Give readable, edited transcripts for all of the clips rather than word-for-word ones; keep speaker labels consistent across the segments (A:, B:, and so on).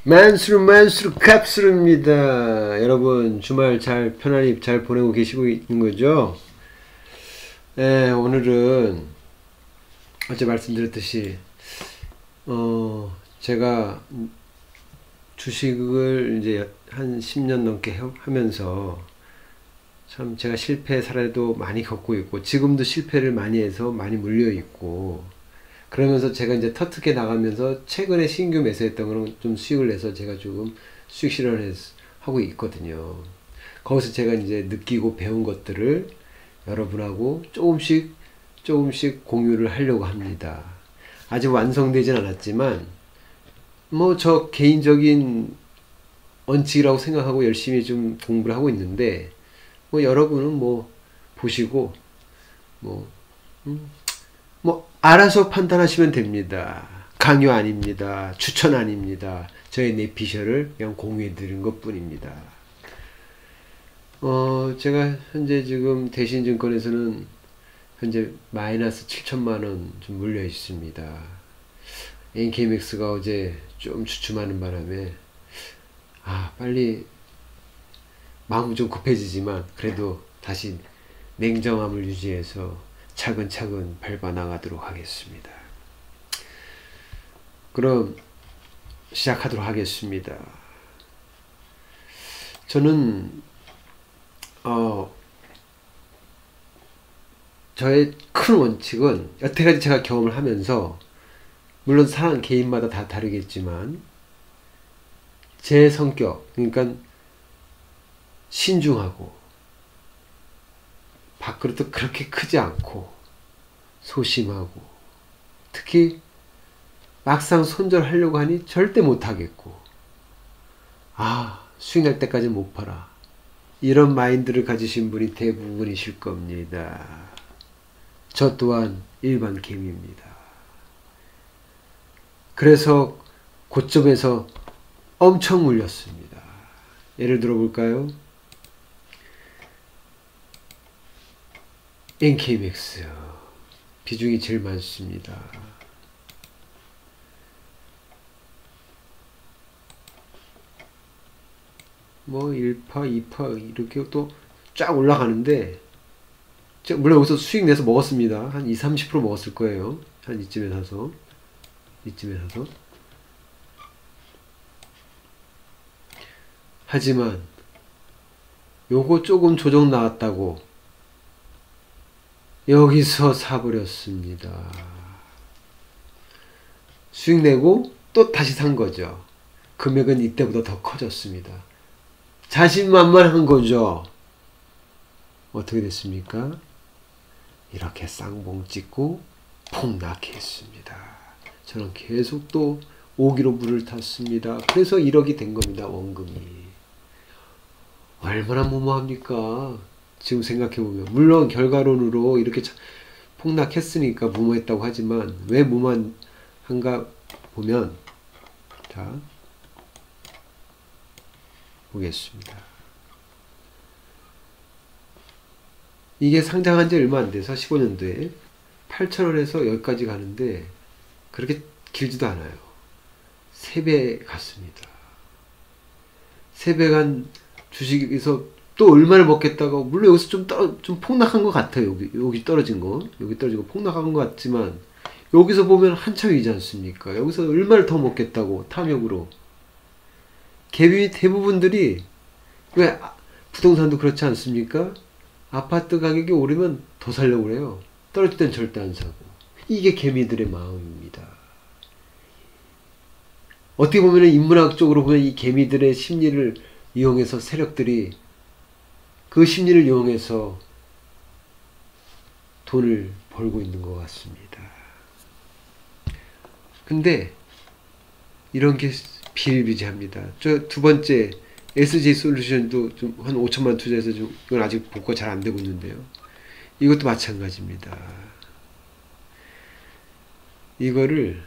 A: 만수르 캡슐입니다. 여러분 주말 잘 편안히 잘 보내고 계시고 있는 거죠? 네, 오늘은 어제 말씀드렸듯이 제가 주식을 이제 한 10년 넘게 하면서 참 제가 실패 사례도 많이 겪고 있고 지금도 실패를 많이 해서 많이 물려 있고, 그러면서 제가 이제 터트게 나가면서 최근에 신규 매수했던 거는 좀 수익을 내서 제가 조금 수익 실현을 하고 있거든요. 거기서 제가 이제 느끼고 배운 것들을 여러분하고 조금씩 공유를 하려고 합니다. 아직 완성되진 않았지만 뭐 저 개인적인 원칙이라고 생각하고 열심히 좀 공부를 하고 있는데, 뭐 여러분은 뭐 보시고 뭐 알아서 판단하시면 됩니다. 강요 아닙니다. 추천 아닙니다. 저의 내피셜을 그냥 공유해 드린 것 뿐입니다. 제가 현재 지금 대신증권에서는 현재 마이너스 7천만원 좀 물려 있습니다. NKMX가 어제 좀 주춤하는 바람에 빨리 마음은 좀 급해지지만 그래도 다시 냉정함을 유지해서 차근차근 밟아 나가도록 하겠습니다. 그럼 시작하도록 하겠습니다. 저는 저의 큰 원칙은 여태까지 제가 경험을 하면서, 물론 사람 개인마다 다 다르겠지만 제 성격, 그러니까 신중하고 밥그릇도 그렇게 크지 않고 소심하고, 특히 막상 손절하려고 하니 절대 못하겠고, 수익 날 때까지 못 팔아, 이런 마인드를 가지신 분이 대부분이실 겁니다. 저 또한 일반 개미입니다. 그래서 고점에서 엄청 물렸습니다. 예를 들어 볼까요? NKMX 비중이 제일 많습니다. 뭐 1파, 2파 이렇게 또 쫙 올라가는데, 물론 여기서 수익 내서 먹었습니다. 한 20-30% 먹었을 거예요. 한 이쯤에 사서 하지만 요거 조금 조정 나왔다고 여기서 사버렸습니다. 수익 내고 또 다시 산 거죠. 금액은 이때보다 더 커졌습니다. 자신만만한 거죠. 어떻게 됐습니까? 이렇게 쌍봉 찍고 폭락했습니다. 저는 계속 또 5기로 물을 탔습니다. 그래서 1억이 된 겁니다. 원금이. 얼마나 무모합니까? 지금 생각해보면. 물론 결과론으로 이렇게 폭락했으니까 무모했다고 하지만 왜 무모한가 보면, 자 보겠습니다. 이게 상장한 지 얼마 안 돼서 15년도에 8,000원에서 여기까지 가는데 그렇게 길지도 않아요. 3배 갔습니다. 3배 간 주식에서 또 얼마를 먹겠다고, 물론 여기서 좀 폭락한 것 같아요. 여기 떨어진 거, 여기 떨어지고 폭락한 것 같지만 여기서 보면 한참이지 않습니까? 여기서 얼마를 더 먹겠다고 탐욕으로. 대부분들이, 왜 부동산도 그렇지 않습니까? 아파트 가격이 오르면 더 살려고 그래요. 떨어질 땐 절대 안 사고. 이게 개미들의 마음입니다. 어떻게 보면 인문학적으로 보면 이 개미들의 심리를 이용해서 세력들이 그 심리를 이용해서 돈을 벌고 있는 것 같습니다. 근데 이런 게 비일비재합니다. 저 두 번째 SJ솔루션도 좀 한 5천만 투자해서 좀, 이건 아직 복구가 잘 안 되고 있는데요. 이것도 마찬가지입니다. 이거를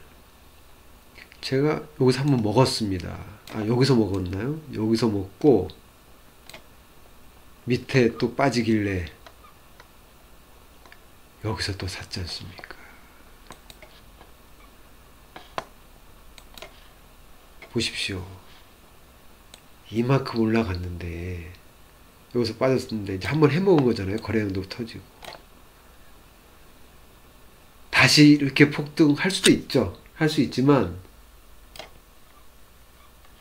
A: 제가 여기서 한번 먹었습니다. 여기서 먹었나요? 여기서 먹고 밑에 또 빠지길래 여기서 또 샀지 않습니까? 보십시오. 이만큼 올라갔는데 여기서 빠졌는데 이제 한번 해먹은 거잖아요. 거래량도 터지고 다시 이렇게 폭등할 수도 있죠. 할 수 있지만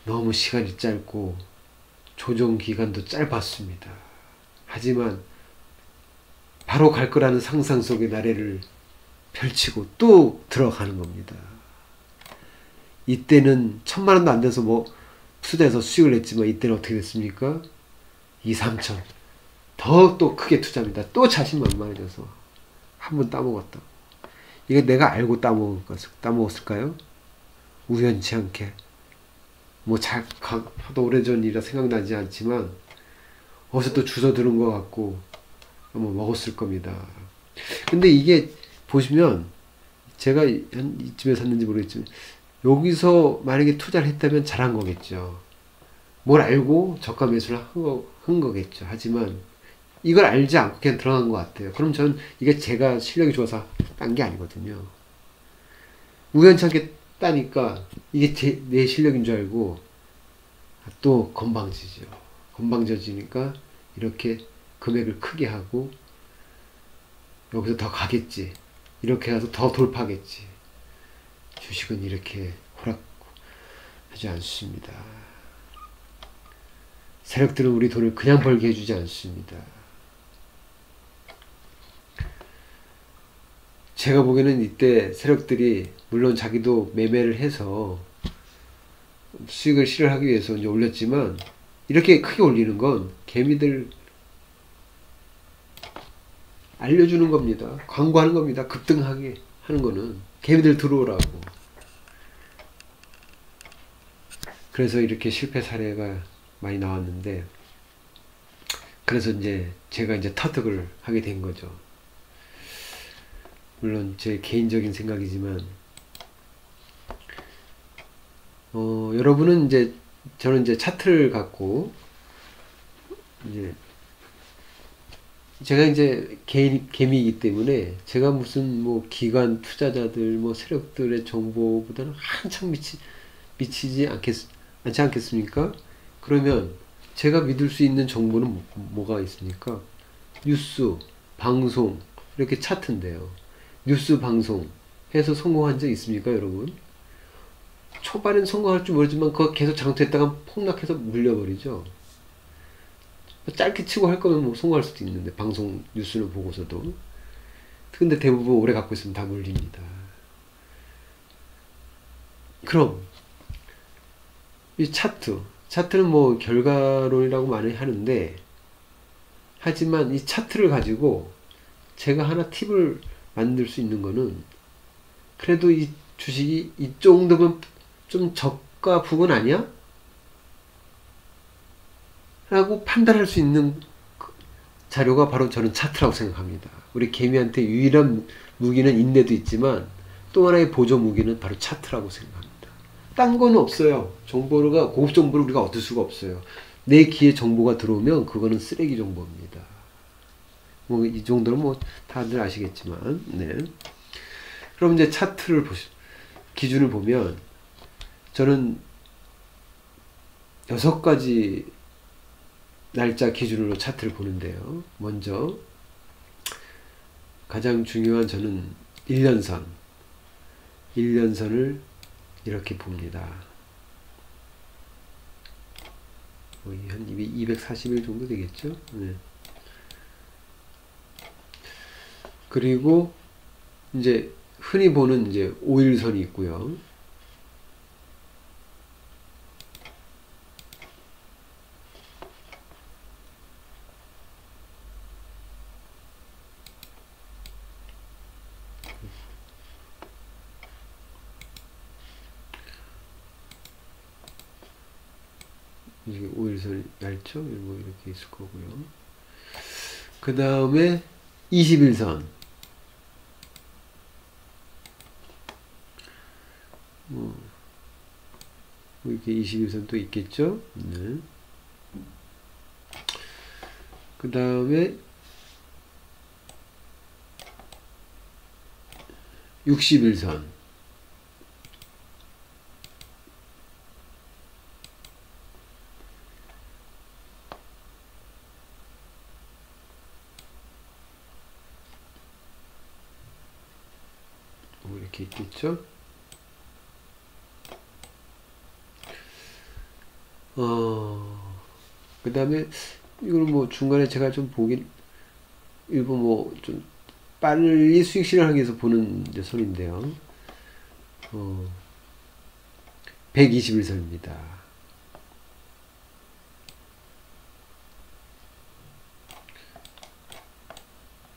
A: 너무 시간이 짧고 조정 기간도 짧았습니다. 하지만 바로 갈 거라는 상상 속의 나래를 펼치고 또 들어가는 겁니다. 이때는 1000만 원도 안 돼서 뭐 투자해서 수익을 냈지만 이때는 어떻게 됐습니까? 2, 3천. 더 또 크게 투자합니다. 또 자신만만해져서 한 번 따먹었다. 이거 내가 알고 따먹었을까요? 우연치 않게. 뭐 하도 오래전이라 생각나지 않지만 어디서 또 주워 들은 것 같고 한번 먹었을 겁니다. 근데 이게 보시면 제가 이쯤에 샀는지 모르겠지만 여기서 만약에 투자를 했다면 잘한 거겠죠. 뭘 알고 저가 매수를 한 거겠죠. 하지만 이걸 알지 않고 그냥 들어간 것 같아요. 그럼 저는 이게 제가 실력이 좋아서 딴 게 아니거든요. 우연치 않게 따니까 이게 내 실력인 줄 알고 또 건방지죠. 건방져지니까 이렇게 금액을 크게 하고 여기서 더 가겠지. 이렇게 해서 더 돌파하겠지. 주식은 이렇게 허락하지 않습니다. 세력들은 우리 돈을 그냥 벌게 해주지 않습니다. 제가 보기에는 이때 세력들이 물론 자기도 매매를 해서 수익을 실현하기 위해서 이제 올렸지만 이렇게 크게 올리는 건 개미들 알려주는 겁니다. 광고하는 겁니다. 급등하게 하는 거는 개미들 들어오라고. 그래서 이렇게 실패 사례가 많이 나왔는데 그래서 이제 제가 이제 터득을 하게 된 거죠. 물론 제 개인적인 생각이지만 여러분은 이제 저는 이제 차트를 갖고 이제 제가 이제 개미이기 때문에 제가 무슨 뭐 기관 투자자들 뭐 세력들의 정보보다는 한참 미치지 않지 않겠습니까? 그러면 제가 믿을 수 있는 정보는 뭐가 있습니까? 뉴스, 방송 이렇게 차트인데요. 뉴스, 방송 해서 성공한 적 있습니까, 여러분? 초반엔 성공할 줄 모르지만 그거 계속 장투했다가 폭락해서 물려버리죠. 짧게 치고 할 거면 뭐 성공할 수도 있는데 방송 뉴스를 보고서도. 근데 대부분 오래 갖고 있으면 다 물립니다. 그럼 이 차트는 뭐 결과론이라고 많이 하는데 하지만 이 차트를 가지고 제가 하나 팁을 만들 수 있는 거는 그래도 이 주식이 이 정도면 좀 저가 부근 아니야? 라고 판단할 수 있는 자료가 바로 저는 차트라고 생각합니다. 우리 개미한테 유일한 무기는 인내도 있지만 또 하나의 보조 무기는 바로 차트라고 생각합니다. 딴 거는 없어요. 고급 정보를 우리가 얻을 수가 없어요. 내 귀에 정보가 들어오면 그거는 쓰레기 정보입니다. 뭐 이 정도는 뭐 다들 아시겠지만, 네. 그럼 이제 차트를 기준을 보면 저는 6가지 날짜 기준으로 차트를 보는데요. 먼저 가장 중요한 저는 1년선을 이렇게 봅니다. 거의 한 240일 정도 되겠죠. 네. 그리고 이제 흔히 보는 이제 5일선이 있고요. 이게 5일선 얇죠? 뭐 이렇게 있을 거고요. 그 다음에 21선. 뭐 이렇게 21선 또 있겠죠? 네. 그 다음에 61선. 이렇게 있겠죠. 그 다음에 이걸 뭐 중간에 제가 좀 보긴 일부 뭐 좀 빨리 수익 실현하기 위해서 보는 이제 선인데요. 121선입니다.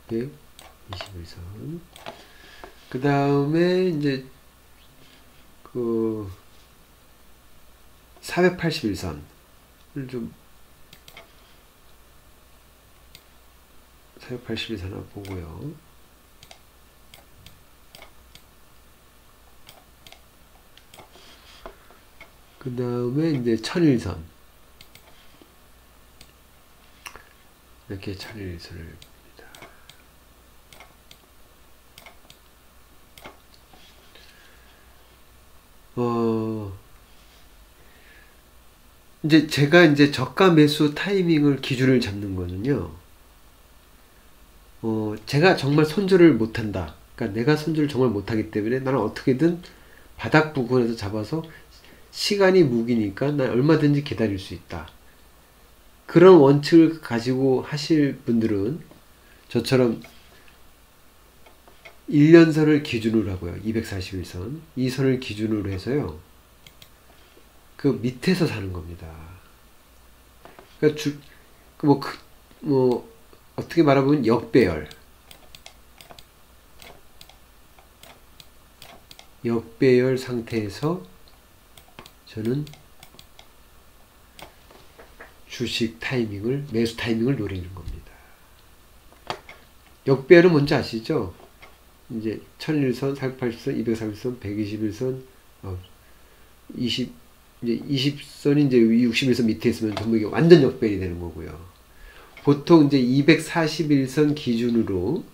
A: 121선. 그 다음에 이제 그 481선을 좀 481선 하나 보고요. 그 다음에 이제 1001선. 이렇게 1001선을 이제 제가 이제 저가 매수 타이밍을 기준을 잡는 거는요. 제가 정말 손절을 못한다. 그러니까 내가 손절을 정말 못하기 때문에 나는 어떻게든 바닥 부근에서 잡아서 시간이 무기니까 난 얼마든지 기다릴 수 있다. 그런 원칙을 가지고 하실 분들은 저처럼 1년선을 기준으로 하고요. 241선. 이 선을 기준으로 해서요. 그 밑에서 사는 겁니다. 그러니까 어떻게 말하면 역배열. 역배열 상태에서 저는 주식 타이밍을, 매수 타이밍을 노리는 겁니다. 역배열은 뭔지 아시죠? 이제 1001선, 480선, 241선, 121선, 20, 이제 20선이 이제 61선 밑에 있으면 전부 이게 완전 역배열이 되는 거고요. 보통 이제 241선 기준으로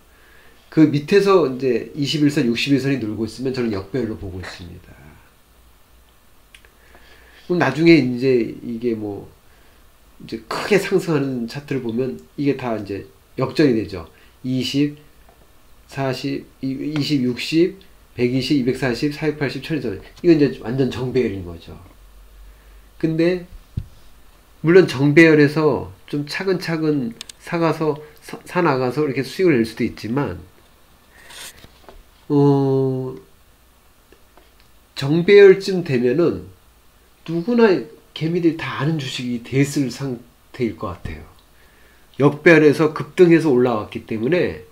A: 그 밑에서 이제 21선, 61선이 놀고 있으면 저는 역배열로 보고 있습니다. 그럼 나중에 이제 이게 뭐 이제 크게 상승하는 차트를 보면 이게 다 이제 역전이 되죠. 20, 40, 20, 60, 120, 240, 480, 1000선. 이건 이제 완전 정배열인 거죠. 근데 물론 정배열에서 좀 차근차근 사나가서 이렇게 수익을 낼 수도 있지만 정배열쯤 되면은 누구나 개미들이 다 아는 주식이 됐을 상태일 것 같아요. 역배열에서 급등해서 올라왔기 때문에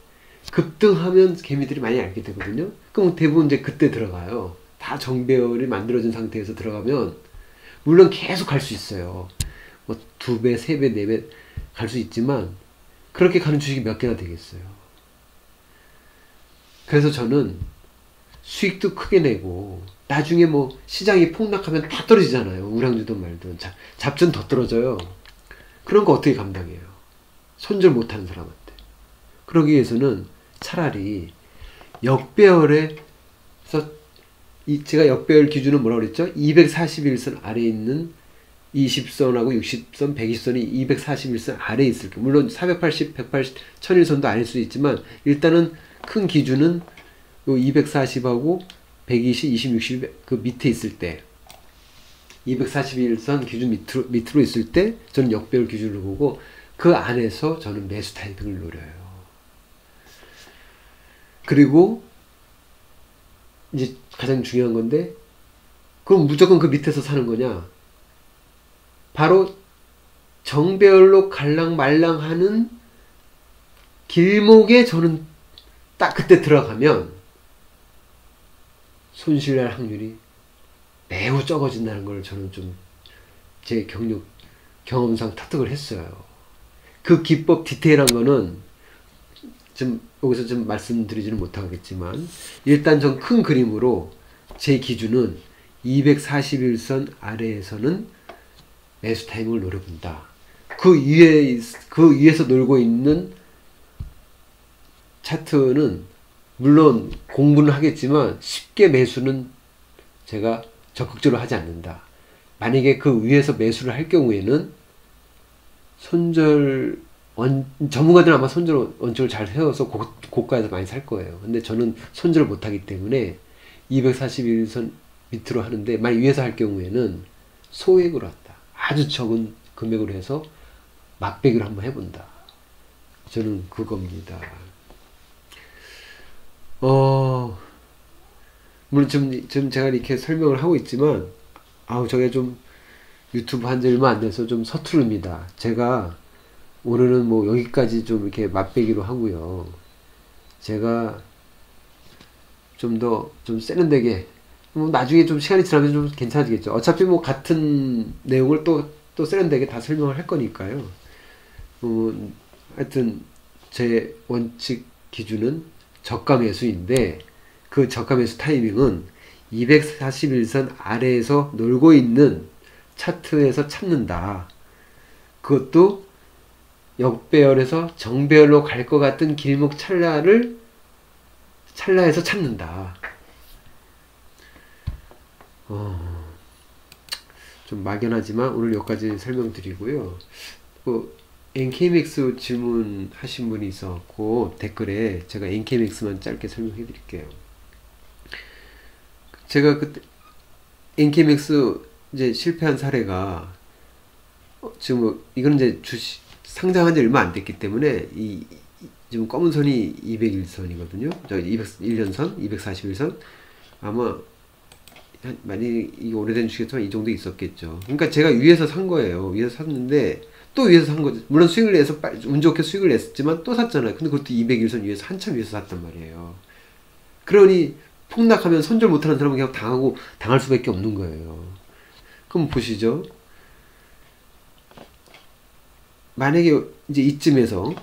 A: 급등하면 개미들이 많이 알게 되거든요. 그럼 대부분 이제 그때 들어가요. 다 정배열이 만들어진 상태에서 들어가면 물론 계속 갈 수 있어요. 뭐 2배, 3배, 4배 갈 수 있지만 그렇게 가는 주식이 몇 개나 되겠어요. 그래서 저는 수익도 크게 내고 나중에 뭐 시장이 폭락하면 다 떨어지잖아요. 우량주든 말든 잡전 더 떨어져요. 그런 거 어떻게 감당해요? 손절 못하는 사람한테. 그러기 위해서는 차라리 역배열에서 제가 역배열 기준은 뭐라고 그랬죠? 241선 아래에 있는 20선하고 60선, 120선이 241선 아래에 있을 거예요. 물론 480, 180, 1001선도 아닐 수 있지만 일단은 큰 기준은 240하고 120, 20, 60 그 밑에 있을 때 241선 기준 밑으로 있을 때 저는 역배열 기준을 보고 그 안에서 저는 매수 타이밍을 노려요. 그리고 이제 가장 중요한 건데 그럼 무조건 그 밑에서 사는 거냐? 바로 정배열로 갈랑말랑하는 길목에 저는 딱 그때 들어가면 손실날 확률이 매우 적어진다는 걸 저는 좀 제 경험상 터득을 했어요. 그 기법 디테일한 거는 좀 여기서 좀 말씀드리지는 못하겠지만 일단 전 큰 그림으로 제 기준은 241선 아래에서는 매수 타이밍을 노려본다. 그 위에서 놀고 있는 차트는 물론 공부는 하겠지만 쉽게 매수는 제가 적극적으로 하지 않는다. 만약에 그 위에서 매수를 할 경우에는 전문가들은 아마 손절 원칙을 잘 세워서 고가에서 많이 살 거예요. 근데 저는 손절을 못하기 때문에 241선 밑으로 하는데 만약 위에서 할 경우에는 소액으로 한다. 아주 적은 금액으로 해서 맛배기로 한번 해본다. 저는 그겁니다. 물론 지금 제가 이렇게 설명을 하고 있지만 저게 좀 유튜브 한 지 얼마 안 돼서 좀 서투릅니다. 제가 오늘은 뭐 여기까지 좀 이렇게 맛배기로 하고요. 제가 좀 더 좀 세련되게 뭐 나중에 좀 시간이 지나면 좀 괜찮아지겠죠. 어차피 뭐 같은 내용을 또 세련되게 다 설명을 할 거니까요. 하여튼 제 원칙 기준은 저가 매수인데 그 저가 매수 타이밍은 241선 아래에서 놀고 있는 차트에서 찾는다. 그것도 역배열에서 정배열로 갈 것 같은 길목 찰나에서 찾는다. 좀 막연하지만 오늘 여기까지 설명드리고요. NKMX 질문하신 분이 있었고 댓글에 제가 NKMX만 짧게 설명해 드릴게요. 제가 그때 NKMX 이제 실패한 사례가 지금 이건 이제 상장한 지 얼마 안 됐기 때문에 지금 검은 선이 201선이거든요. 저 201년선, 241선 아마 많이 이게 오래된 주식이지만 이 정도 있었겠죠. 그러니까 제가 위에서 산 거예요. 위에서 샀는데 또 위에서 산 거죠. 물론 수익을 내서 운 좋게 수익을 냈지만 또 샀잖아요. 근데 그것도 201선 위에서 한참 위에서 샀단 말이에요. 그러니 폭락하면 손절 못하는 사람은 그냥 당할 수밖에 없는 거예요. 그럼 보시죠. 만약에 이제 이쯤에서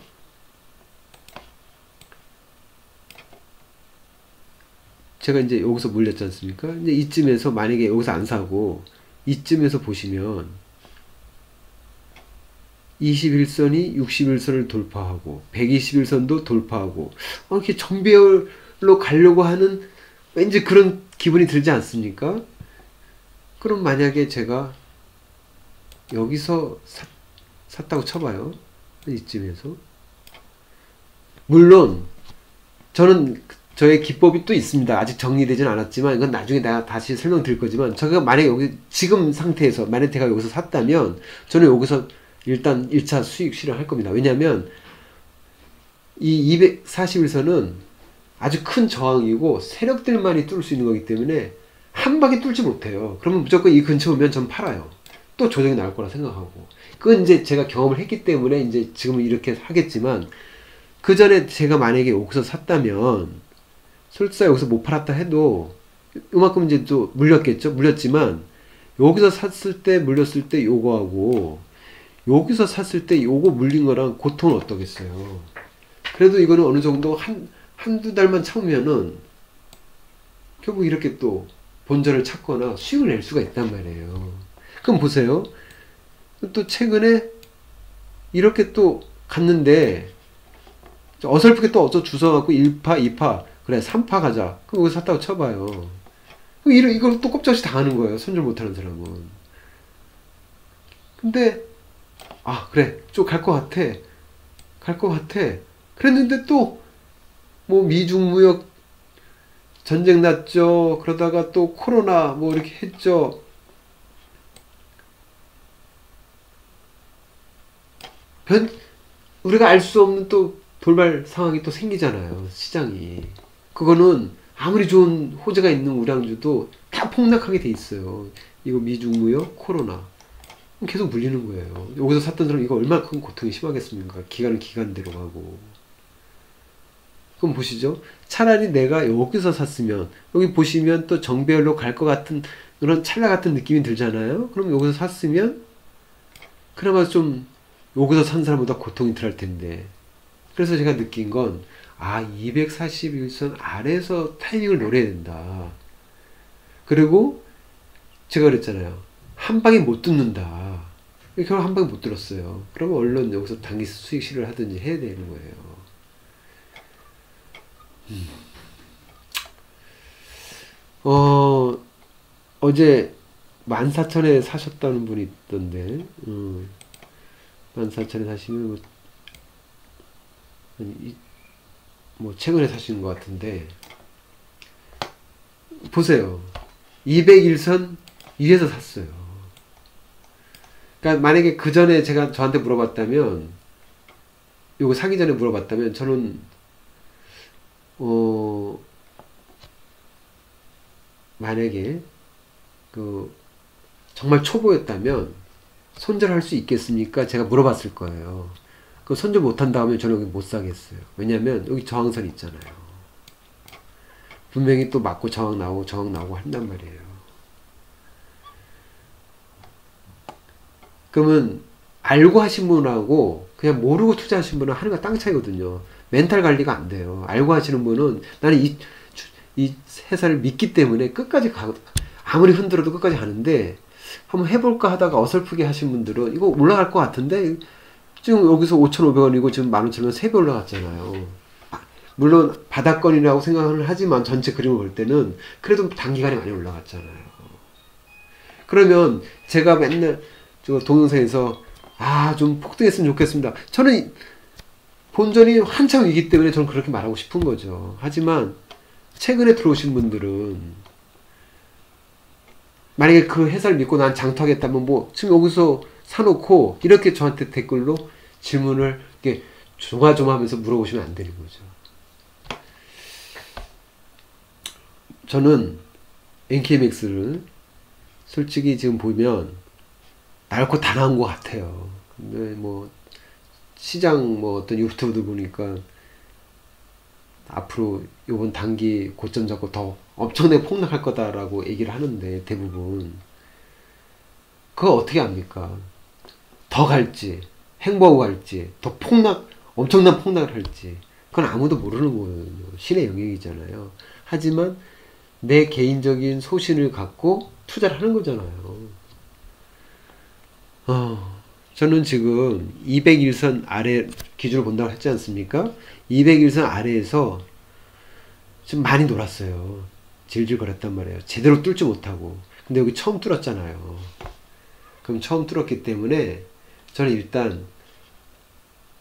A: 제가 이제 여기서 물렸지 않습니까? 이제 이쯤에서 만약에 여기서 안 사고 이쯤에서 보시면 21선이 61선을 돌파하고 121선도 돌파하고 이렇게 정배열로 가려고 하는 왠지 그런 기분이 들지 않습니까? 그럼 만약에 제가 여기서 샀다고 쳐봐요. 이쯤에서 물론 저는 저의 기법이 또 있습니다. 아직 정리되진 않았지만 이건 나중에 내가 다시 설명드릴 거지만 제가 만약에 여기 지금 상태에서 만약에 제가 여기서 샀다면 저는 여기서 일단 1차 수익 실현할 겁니다. 왜냐하면 이 241선은 아주 큰 저항이고 세력들만이 뚫을 수 있는 거기 때문에 한 방에 뚫지 못해요. 그러면 무조건 이 근처 오면 전 팔아요. 또 조정이 나올 거라 생각하고. 그건 이제 제가 경험을 했기 때문에 이제 지금은 이렇게 하겠지만 그 전에 제가 만약에 여기서 샀다면 설사 여기서 못 팔았다 해도 이만큼 이제 또 물렸겠죠. 물렸지만 여기서 샀을 때 물렸을 때 요거하고 여기서 샀을 때 요거 물린 거랑 고통은 어떠겠어요. 그래도 이거는 어느 정도 한두 달만 참으면은 결국 이렇게 또 본전을 찾거나 수익을 낼 수가 있단 말이에요. 그럼 보세요. 또 최근에 이렇게 또 갔는데 어설프게 또 주워갖고 1파, 2파 그래 3파 가자. 그럼 여기서 샀다고 쳐봐요. 이걸 또 꼼짝없이 다 하는 거예요. 손절 못하는 사람은. 근데 그래 쭉 갈 것 같아. 갈 것 같아. 그랬는데 또 뭐 미중 무역 전쟁 났죠. 그러다가 또 코로나 뭐 이렇게 했죠. 우리가 알 수 없는 또 돌발 상황이 또 생기잖아요. 시장이. 그거는 아무리 좋은 호재가 있는 우량주도 다 폭락하게 돼 있어요. 이거 미중 무역, 코로나. 계속 물리는 거예요. 여기서 샀던 사람 이거 얼마나 큰 고통이 심하겠습니까? 기간은 기간대로 가고. 그럼 보시죠. 차라리 내가 여기서 샀으면 여기 보시면 또 정배열로 갈 것 같은 그런 찰나 같은 느낌이 들잖아요. 그럼 여기서 샀으면 그나마 좀 여기서 산 사람보다 고통이 덜할 텐데. 그래서 제가 느낀 건 241선 아래에서 타이밍을 노려야 된다. 그리고 제가 그랬잖아요. 한 방에 못 뚫는다. 결국 한 방에 못 뚫었어요. 그러면 얼른 여기서 단기 수익 실현을 하든지 해야 되는 거예요. 어제 14,000에 사셨다는 분이 있던데, 14,000에 사시면 뭐 최근에 사시는 것 같은데 보세요. 201선 위에서 샀어요. 그러니까 만약에 그 전에 제가 저한테 물어봤다면, 요거 사기 전에 물어봤다면, 저는, 만약에, 정말 초보였다면, 손절할 수 있겠습니까? 제가 물어봤을 거예요. 그 손절 못한다 하면 저는 여기 못 사겠어요. 왜냐면, 여기 저항선 있잖아요. 분명히 또 맞고 저항 나오고 한단 말이에요. 그러면 알고 하신 분하고 그냥 모르고 투자하신 분은 하늘과 땅 차이거든요. 멘탈 관리가 안 돼요. 알고 하시는 분은 나는 이 회사를 믿기 때문에 끝까지 아무리 흔들어도 끝까지 가는데, 한번 해볼까 하다가 어설프게 하신 분들은 이거 올라갈 것 같은데, 지금 여기서 5,500원이고 지금 15,000원 3배 올라갔잖아요. 물론 바닥권이라고 생각을 하지만 전체 그림을 볼 때는 그래도 단기간에 많이 올라갔잖아요. 그러면 제가 맨날 저 동영상에서 좀 폭등했으면 좋겠습니다. 저는 본전이 한참 위기 때문에 저는 그렇게 말하고 싶은 거죠. 하지만 최근에 들어오신 분들은 만약에 그 회사를 믿고 난 장투하겠다면 지금 여기서 사놓고 이렇게 저한테 댓글로 질문을 이렇게 조마조마하면서 물어보시면 안 되는 거죠. 저는 NKMX를 솔직히 지금 보면 앓고 다 나온 것 같아요. 근데 시장 어떤 유튜브들 보니까 앞으로 요번 단기 고점 잡고 더 엄청나게 폭락할 거다라고 얘기를 하는데, 대부분 그거 어떻게 압니까? 더 갈지, 행보하고 갈지, 더 엄청난 폭락을 할지, 그건 아무도 모르는 거예요. 신의 영역이잖아요. 하지만 내 개인적인 소신을 갖고 투자를 하는 거잖아요. 저는 지금 201선 아래 기준을 본다고 했지 않습니까? 201선 아래에서 좀 많이 놀았어요. 질질 거렸단 말이에요. 제대로 뚫지 못하고. 근데 여기 처음 뚫었잖아요. 그럼 처음 뚫었기 때문에 저는 일단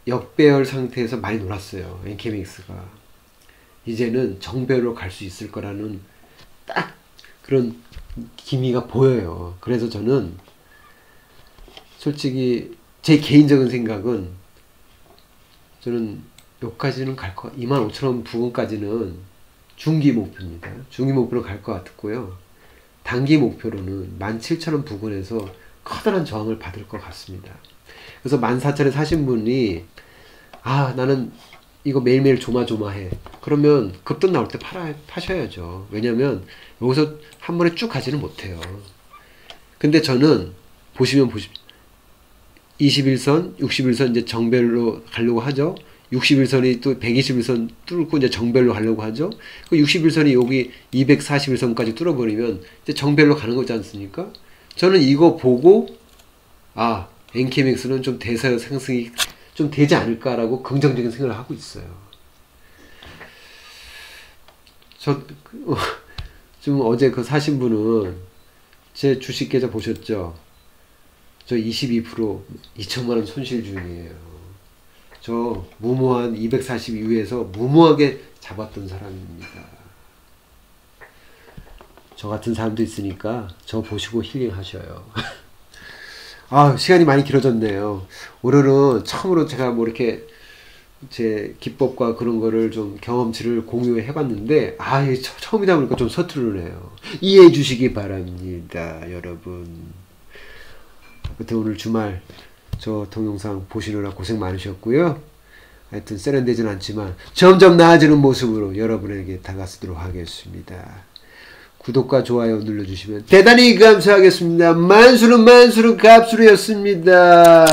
A: 역배열 상태에서 많이 놀았어요. NKMX가. 이제는 정배열로 갈 수 있을 거라는 딱 그런 기미가 보여요. 그래서 저는 솔직히 제 개인적인 생각은, 저는 여기까지는 25,000원 부근까지는 중기 목표입니다. 중기 목표로 갈 것 같고요. 단기 목표로는 17,000원 부근에서 커다란 저항을 받을 것 같습니다. 그래서 14,000원에 사신 분이 나는 이거 매일매일 조마조마해. 그러면 급등 나올 때 파셔야죠. 왜냐면 여기서 한 번에 쭉 가지는 못해요. 근데 저는 보시면 21선, 61선 이제 정배열로 가려고 하죠. 61선이 또 121선 뚫고 이제 정배열로 가려고 하죠. 그 61선이 여기 241선까지 뚫어버리면 이제 정배열로 가는 거지 않습니까? 저는 이거 보고 NKMX는 좀 대세 상승이 좀 되지 않을까라고 긍정적인 생각을 하고 있어요. 지금 어제 그 사신 분은 제 주식 계좌 보셨죠? 저 22% 2천만원 손실 중이에요. 저 무모한 240 이후에서 무모하게 잡았던 사람입니다. 저 같은 사람도 있으니까 저 보시고 힐링 하셔요. 시간이 많이 길어졌네요. 오늘은 처음으로 제가 이렇게 제 기법과 그런 거를 좀 경험치를 공유해 봤는데, 처음이다 보니까 좀 서투르네요. 이해해 주시기 바랍니다, 여러분. 하여튼 오늘 주말 저 동영상 보시느라 고생 많으셨고요. 하여튼 세련되진 않지만 점점 나아지는 모습으로 여러분에게 다가서도록 하겠습니다. 구독과 좋아요 눌러주시면 대단히 감사하겠습니다. 만수는 값수루였습니다.